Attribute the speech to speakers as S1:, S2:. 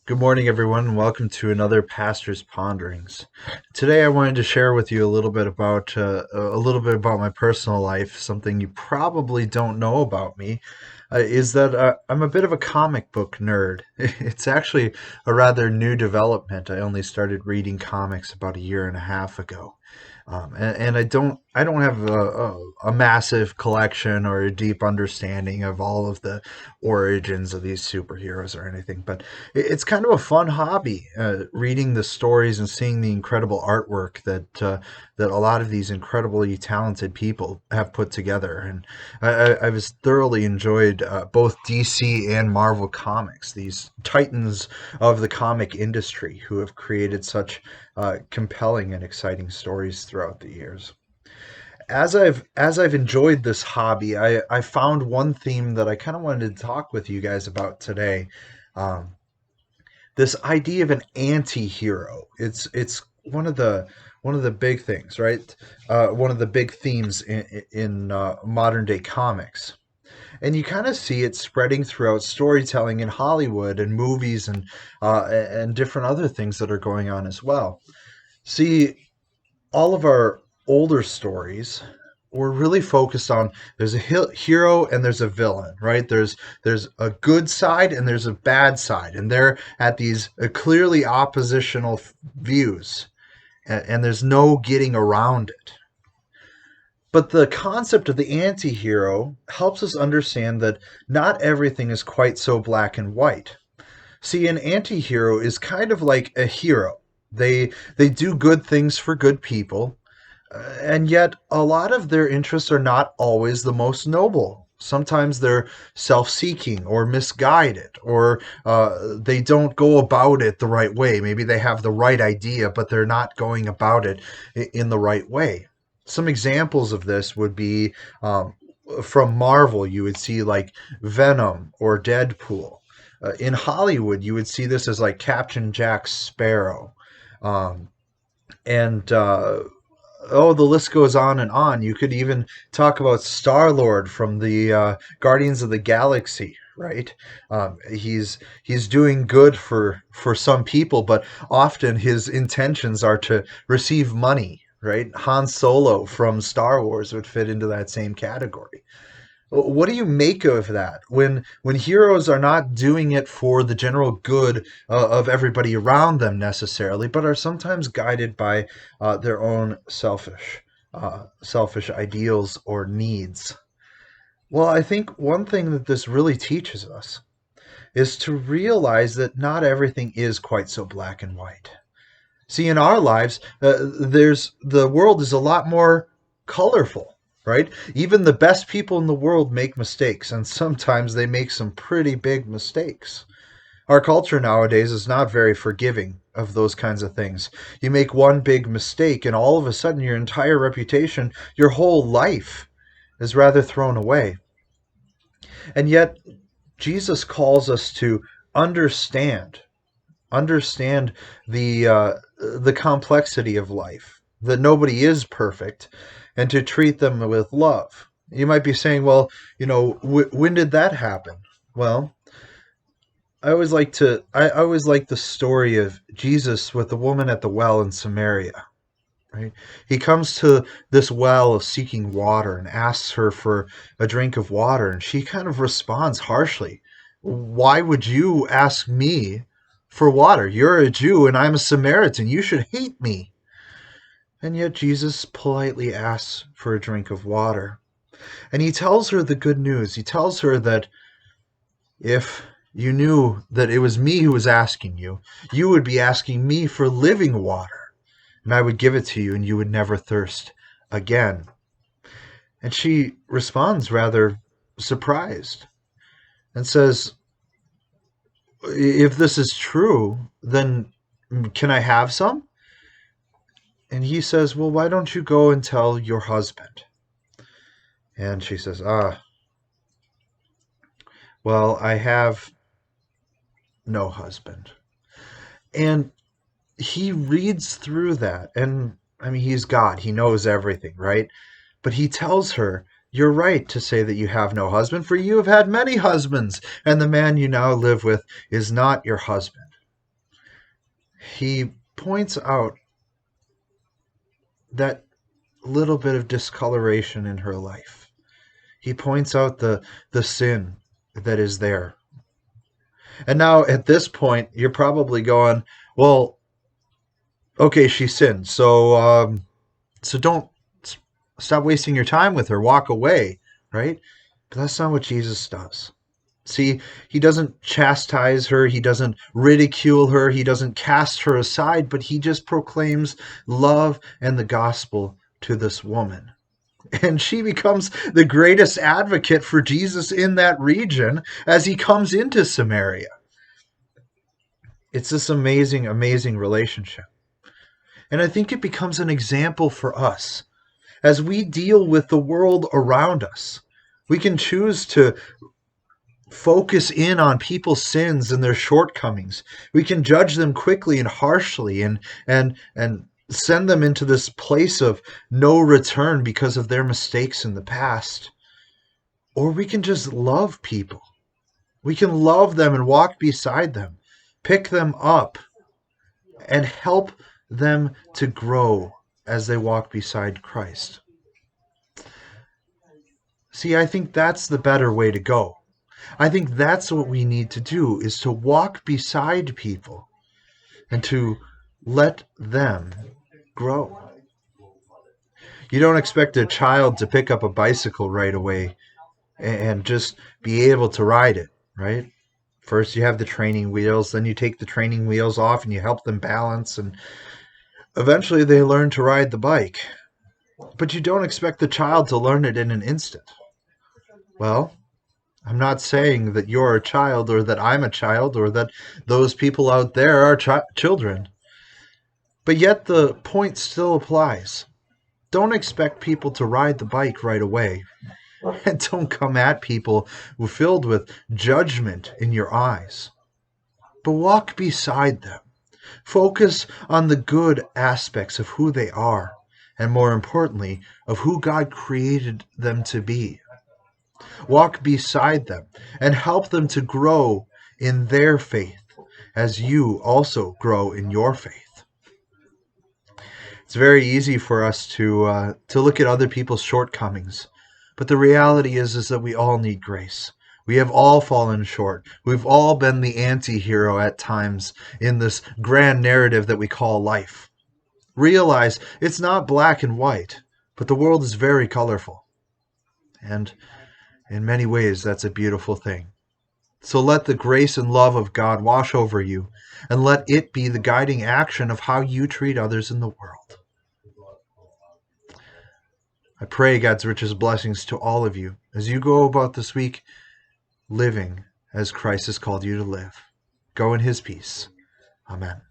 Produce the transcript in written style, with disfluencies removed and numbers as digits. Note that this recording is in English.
S1: Good morning, everyone, and welcome to another Pastor's Ponderings. Today, I wanted to share with you a little bit about my personal life. Something you probably don't know about me is that I'm a bit of a comic book nerd. It's actually a rather new development. I only started reading comics about a year and a half ago. And I don't have a massive collection or a deep understanding of all of the origins of these superheroes or anything, but it's kind of a fun hobby, reading the stories and seeing the incredible artwork that a lot of these incredibly talented people have put together. And I was thoroughly enjoyed both DC and Marvel comics, these titans of the comic industry who have created such compelling and exciting stories throughout the years. As I've enjoyed this hobby, I found one theme that I kind of wanted to talk with you guys about today. Um, this idea of an anti-hero. It's one of the big things, right? One of the big themes in modern day comics. And you kind of see it spreading throughout storytelling in Hollywood and movies and different other things that are going on as well. See, all of our older stories were really focused on there's a hero and there's a villain, right? There's a good side and there's a bad side, and they're at these clearly oppositional views, and there's no getting around it. But the concept of the anti-hero helps us understand that not everything is quite so black and white. See, an anti-hero is kind of like a hero. They do good things for good people, and yet a lot of their interests are not always the most noble. Sometimes they're self-seeking or misguided, or they don't go about it the right way. Maybe they have the right idea, but they're not going about it in the right way. Some examples of this would be from Marvel. You would see like Venom or Deadpool. In Hollywood, you would see this as like Captain Jack Sparrow. Um, and Oh, the list goes on and on. You could even talk about Star Lord from the Guardians of the Galaxy, right? He's doing good for some people, but often his intentions are to receive money, right? Han Solo from Star Wars would fit into that same category. What do you make of that when heroes are not doing it for the general good of everybody around them necessarily, but are sometimes guided by their own selfish ideals or needs? Well, I think one thing that this really teaches us is to realize that not everything is quite so black and white. See, in our lives, there's the world is a lot more colorful, right? Even the best people in the world make mistakes, and sometimes they make some pretty big mistakes. Our culture nowadays is not very forgiving of those kinds of things. You make one big mistake, and all of a sudden, your entire reputation, your whole life, is rather thrown away. And yet, Jesus calls us to understand understand the complexity of life, that nobody is perfect, and to treat them with love. You might be saying, well, when did that happen? Well, I always like the story of Jesus with the woman at the well in Samaria. Right? He comes to this well seeking water and asks her for a drink of water, and she kind of responds harshly. Why would you ask me for water? You're a Jew and I'm a Samaritan. You should hate me. And yet Jesus politely asks for a drink of water. And he tells her the good news. He tells her that if you knew that it was me who was asking you, you would be asking me for living water, and I would give it to you, and you would never thirst again. And she responds rather surprised and says, if this is true, then can I have some? And he says, well, why don't you go and tell your husband? And she says, well, I have no husband. And he reads through that, and I mean, he's God, he knows everything, right? But he tells her, you're right to say that you have no husband, for you have had many husbands, and the man you now live with is not your husband. he points out that little bit of discoloration in her life. He points out the sin that is there. And now at this point, you're probably going, well, okay, she sinned. So don't stop wasting your time with her. Walk away, right? But that's not what Jesus does. See, he doesn't chastise her, he doesn't ridicule her, he doesn't cast her aside, but he just proclaims love and the gospel to this woman. And she becomes the greatest advocate for Jesus in that region as he comes into Samaria. It's this amazing, amazing relationship. And I think it becomes an example for us as we deal with the world around us. We can choose to focus in on people's sins and their shortcomings. We can judge them quickly and harshly and send them into this place of no return because of their mistakes in the past. Or we can just love people. We can love them and walk beside them, pick them up, and help them to grow as they walk beside Christ. See, I think that's the better way to go. I think that's what we need to do, is to walk beside people and to let them grow. You don't expect a child to pick up a bicycle right away and just be able to ride it, right? First you have the training wheels, then you take the training wheels off and you help them balance, and eventually they learn to ride the bike. But you don't expect the child to learn it in an instant. Well, I'm not saying that you're a child or that I'm a child or that those people out there are children. But yet the point still applies. Don't expect people to ride the bike right away. And don't come at people filled with judgment in your eyes. But walk beside them. Focus on the good aspects of who they are, and more importantly, of who God created them to be. Walk beside them and help them to grow in their faith as you also grow in your faith. It's very easy for us to look at other people's shortcomings, but the reality is that we all need grace. We have all fallen short. We've all been the anti-hero at times in this grand narrative that we call life. Realize it's not black and white, but the world is very colorful. And in many ways, that's a beautiful thing. So let the grace and love of God wash over you, and let it be the guiding action of how you treat others in the world. I pray God's richest blessings to all of you as you go about this week living as Christ has called you to live. Go in his peace. Amen.